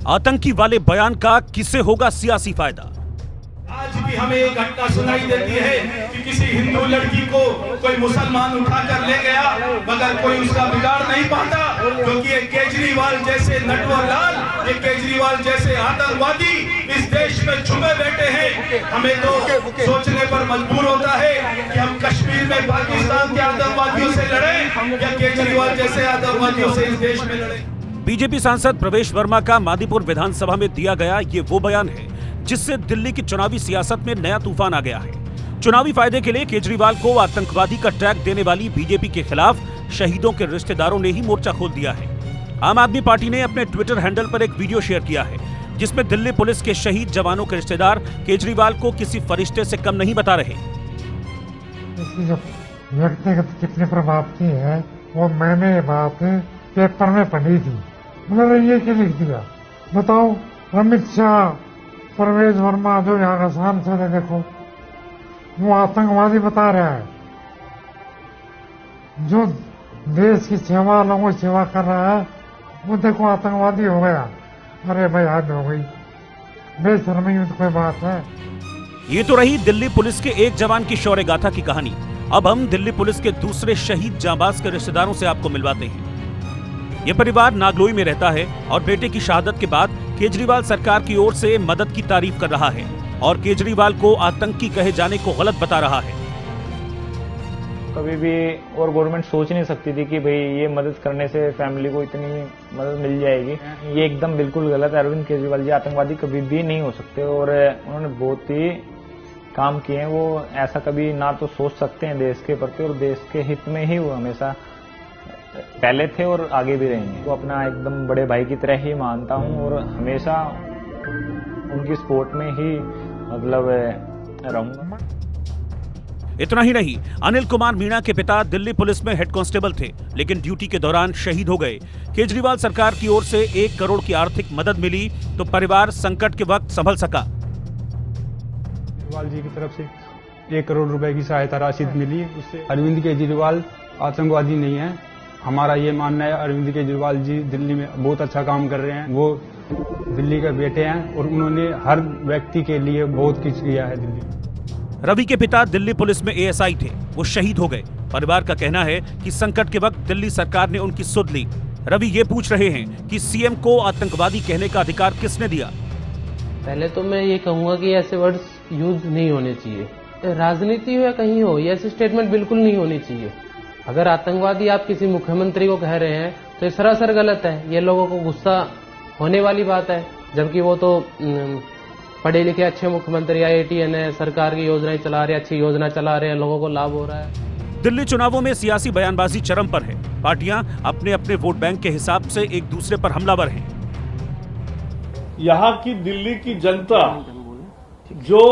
आतंकी वाले बयान का किसे होगा सियासी फायदा? आज भी हमें एक घटना सुनाई देती है कि किसी हिंदू लड़की को कोई मुसलमान उठाकर ले गया, मगर कोई उसका बिगाड़ नहीं पाता, क्योंकि ये केजरीवाल जैसे नटवरलाल, ये केजरीवाल जैसे आतंकवादी इस देश में छुपे बैठे हैं। हमें तो सोचने पर मजबूर होता है कि हम कश्मीर में पाकिस्तान के आतंकवादियों से लड़ें या केजरीवाल जैसे आतंकवादियों से इस देश में लड़ें। बीजेपी सांसद प्रवेश वर्मा का मादीपुर विधानसभा में दिया गया ये वो बयान है जिससे दिल्ली की चुनावी सियासत में नया तूफान आ गया है। चुनावी फायदे के लिए केजरीवाल को आतंकवादी का टैग देने वाली बीजेपी के खिलाफ शहीदों के रिश्तेदारों ने ही मोर्चा खोल दिया है। आम आदमी पार्टी ने अपने ट्विटर हैंडल पर एक वीडियो शेयर किया है जिसमें दिल्ली पुलिस के शहीद जवानों के रिश्तेदार केजरीवाल को किसी फरिश्ते से कम नहीं बता रहे। इसकी जो व्यक्तिगत टिप्पणी पर बात की है वो मैंने ये बात पेपर में पढ़ी थी, उन्होंने ये क्या लिख दिया बताओ। अमित शाह, परवेज वर्मा जो यहाँ का सांसद है, देखो वो आतंकवादी बता रहा है। जो देश की सेवा, लोगों की सेवा कर रहा है वो देखो आतंकवादी हो गया। अरे भाई हद हो गई, बेशर्मी में तो कोई बात है। ये तो रही दिल्ली पुलिस के एक जवान की शौर्य गाथा की कहानी। अब हम दिल्ली पुलिस के दूसरे शहीद जांबाज के रिश्तेदारों से आपको मिलवाते हैं। ये परिवार नागलोई में रहता है और बेटे की शहादत के बाद केजरीवाल सरकार की ओर से मदद की तारीफ कर रहा है और केजरीवाल को आतंकी कहे जाने को गलत बता रहा है। कभी भी और गवर्नमेंट सोच नहीं सकती थी कि भाई ये मदद करने से फैमिली को इतनी मदद मिल जाएगी। ये एकदम बिल्कुल गलत है। अरविंद केजरीवाल जी आतंकवादी कभी भी नहीं हो सकते और उन्होंने बहुत ही काम किए हैं। वो ऐसा कभी ना तो सोच सकते हैं देश के प्रति, और देश के हित में ही वो हमेशा पहले थे और आगे भी रहेंगे। तो अपना एकदम बड़े भाई की तरह ही मानता हूँ और हमेशा उनकी सपोर्ट में ही मतलब रहूंगा। इतना ही नहीं, अनिल कुमार मीणा के पिता दिल्ली पुलिस में हेड कांस्टेबल थे, लेकिन ड्यूटी के दौरान शहीद हो गए। केजरीवाल सरकार की ओर से 1 करोड़ की आर्थिक मदद मिली तो परिवार संकट के वक्त संभल सका। केजरीवाल जी की तरफ से 1 करोड़ रुपए की सहायता राशि मिली। उससे अरविंद केजरीवाल आतंकवादी नहीं है, हमारा ये मानना है। अरविंद केजरीवाल जी दिल्ली में बहुत अच्छा काम कर रहे हैं। वो दिल्ली के बेटे हैं और उन्होंने हर व्यक्ति के लिए बहुत कुछ किया है दिल्ली। रवि के पिता दिल्ली पुलिस में एएसआई थे, वो शहीद हो गए। परिवार का कहना है कि संकट के वक्त दिल्ली सरकार ने उनकी सुध ली। रवि ये पूछ रहे हैं कि सीएम को आतंकवादी कहने का अधिकार किसने दिया? पहले तो मैं ये कहूंगा कि ऐसे वर्ड्स यूज नहीं होने चाहिए। राजनीति हो या कहीं हो, ये ऐसे स्टेटमेंट बिल्कुल नहीं होनी चाहिए। अगर आतंकवादी आप किसी मुख्यमंत्री को कह रहे हैं तो ये सरासर गलत है। ये लोगों को गुस्सा होने वाली बात है, जबकि वो तो पढ़े लिखे अच्छे मुख्यमंत्री, IITN है, सरकार की योजनाएं चला रहे हैं, अच्छी योजना चला रहे हैं, लोगों को लाभ हो रहा है। दिल्ली चुनावों में सियासी बयानबाजी चरम पर है। पार्टियां अपने अपने वोट बैंक के हिसाब से एक दूसरे पर हमलावर हैं। यहाँ की दिल्ली की जनता जो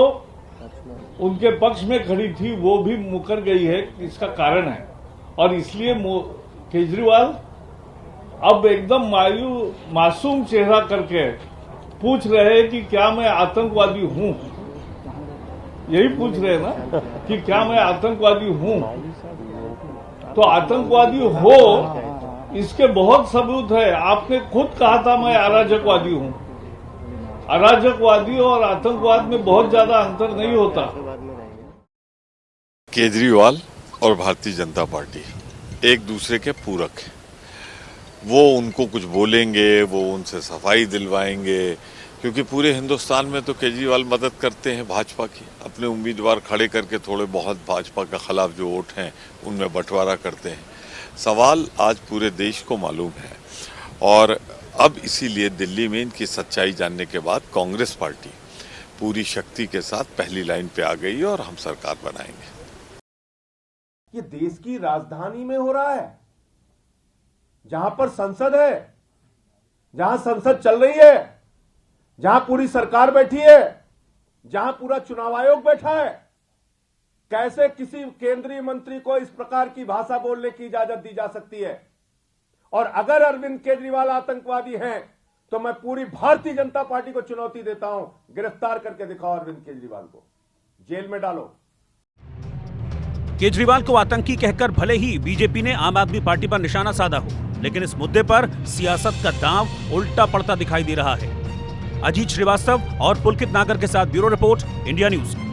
उनके पक्ष में खड़ी थी वो भी मुकर गई है, इसका कारण है। और इसलिए केजरीवाल अब एकदम मासूम चेहरा करके पूछ रहे हैं कि क्या मैं आतंकवादी हूं। यही पूछ रहे हैं ना कि क्या मैं आतंकवादी हूं। तो आतंकवादी हो इसके बहुत सबूत है। आपने खुद कहा था मैं अराजकवादी हूं। अराजकवादी और आतंकवाद में बहुत ज्यादा अंतर नहीं होता। केजरीवाल और भारतीय जनता पार्टी एक दूसरे के पूरक हैं। वो उनको कुछ बोलेंगे, वो उनसे सफाई दिलवाएंगे, क्योंकि पूरे हिंदुस्तान में तो केजरीवाल मदद करते हैं भाजपा की। अपने उम्मीदवार खड़े करके थोड़े बहुत भाजपा के खिलाफ जो वोट हैं उनमें बंटवारा करते हैं। सवाल आज पूरे देश को मालूम है और अब इसीलिए दिल्ली में इनकी सच्चाई जानने के बाद कांग्रेस पार्टी पूरी शक्ति के साथ पहली लाइन पे आ गई और हम सरकार बनाएंगे। ये देश की राजधानी में हो रहा है, जहां पर संसद है, जहां संसद चल रही है, जहां पूरी सरकार बैठी है, जहां पूरा चुनाव आयोग बैठा है। कैसे किसी केंद्रीय मंत्री को इस प्रकार की भाषा बोलने की इजाजत दी जा सकती है? और अगर अरविंद केजरीवाल आतंकवादी हैं तो मैं पूरी भारतीय जनता पार्टी को चुनौती देता हूं, गिरफ्तार करके दिखाओ अरविंद केजरीवाल को, जेल में डालो। केजरीवाल को आतंकी कहकर भले ही बीजेपी ने आम आदमी पार्टी पर निशाना साधा हो, लेकिन इस मुद्दे पर सियासत का दांव उल्टा पड़ता दिखाई दे रहा है। अजीत श्रीवास्तव और पुलकित नागर के साथ ब्यूरो रिपोर्ट, इंडिया न्यूज।